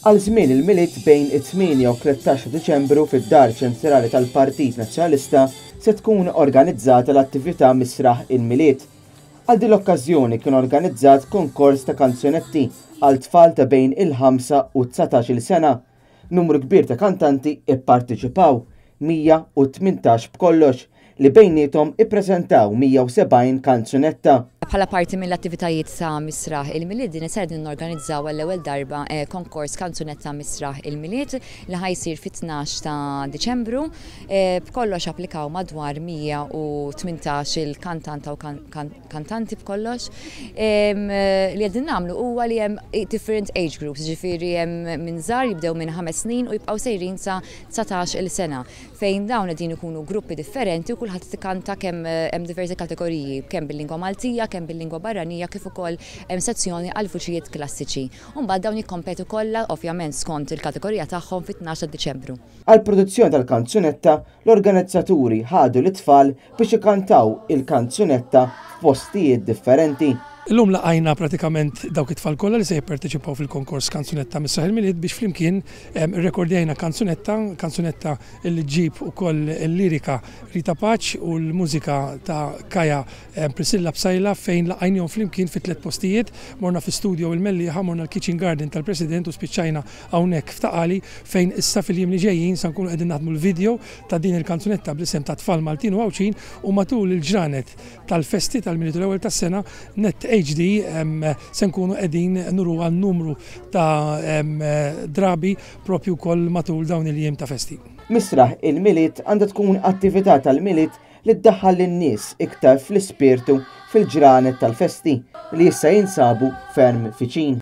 Għal żmien il-miliet bejn it-8 u 13 Diċembru fid-Dar Ċentrali tal-Partit Nazzjonalista se tkun organizzata l-attività Misraħ il-Miliet. Għal din l-okkażjoni kien organizzat konkors ta' kanzunetti għal tfal ta' bejn il-5 u 19 sena. Numru kbir ta' kantanti ipparteċipaw, 118 b'kollox, li bejnietom ippreżentaw 170 kanzunetta. Bħala parti mill-attivitajiet ta' Misraħ il-Miliet din ser norganizzaw għall-ewwel darba konkors kanzunetta Misraħ il-Miliet li ħajsir fit-12 ta' Diċembru. B'kollox applikaw madwar 118 il-kantanta u kantanti b'kollox. Li qegħdin nagħmlu huwa li hemm different age groups, ġifieri hemm minn żgħar jibdew minn 5 snin u jibqgħu sejrin sa 19 sena fejn dawn qegħdin ikunu gruppi differenti u kulħadd tikkanta kemm hemm diversi kategoriji, kemm bil-lingwa Maltija, kemm bil-lingwa barranija kif ukoll hemm sezzjoni għal vuċijiet klassiċi. U mbagħad dawn jikkompetu kollha ovvjament skont il-kategorija tagħhom fit-12 ta' Diċembru. Għall produzzjoni tal-kanzunetta l-organizzaturi ħadu l-itfal biex ikantaw il-kanzunetta f'postijiet differenti. Illum laqajna pratikament dawk it-tfal kollha li se jipparteċipaw fil-konkors kanzunetta Misraħ il-Miliet biex flimkien rekordjajna kanzunetta li ġib ukoll il-lirika Rita Paċ u l-mużika ta' Kaja Priscilla Bsajla fejn laqajnihom flimkien fi 3 postijiet, morna fi studio il-Mellieħa, morna l-Kitchen Garden tal-President u spiċċajna hawnhekk f'Taqali fejn issa fil-jiem li ġejjin se nkunu qegħdin naħdmu l-video ta' din il-kanzunetta bl-isem ta' tfal Maltin u Għawċin u matul il-ġranet tal-festi tal-Miliet l-ewwel tas-sena net HD se nkunu qegħdin nuru għal numru ta' drabi propju wkoll matul dawn il-jiem ta' festi. Misraħ il-Miliet għandha tkun attività tal-Miliet li ddaħħal lin-nies iktar fl-ispirtu fil-ġranet tal-festi li issa jinsabu ferm fiċin.